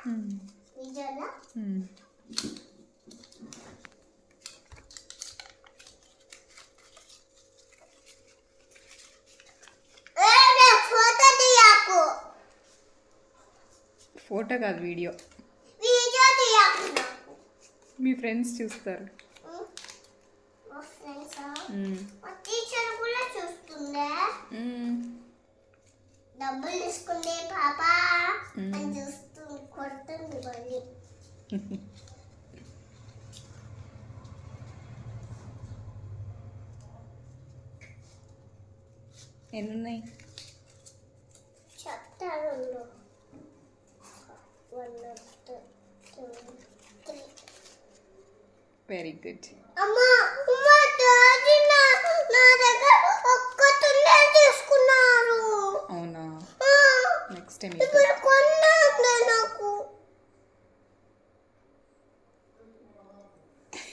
నిజంగా ఫోటో కాదు వీడియో. మీ ఫ్రెండ్స్ చూస్తారు. డబ్బులు తీసుకుందే పాప అని చూస్తూ కొడుతుంది మళ్ళీ. ఎన్నున్నాయి చెప్తారు. Very good. అమ్మా నా దగ్గర ఒక్క తుండే తీసుకున్నారు. అవునా? నెక్స్ట్ టైం ఇప్పుడు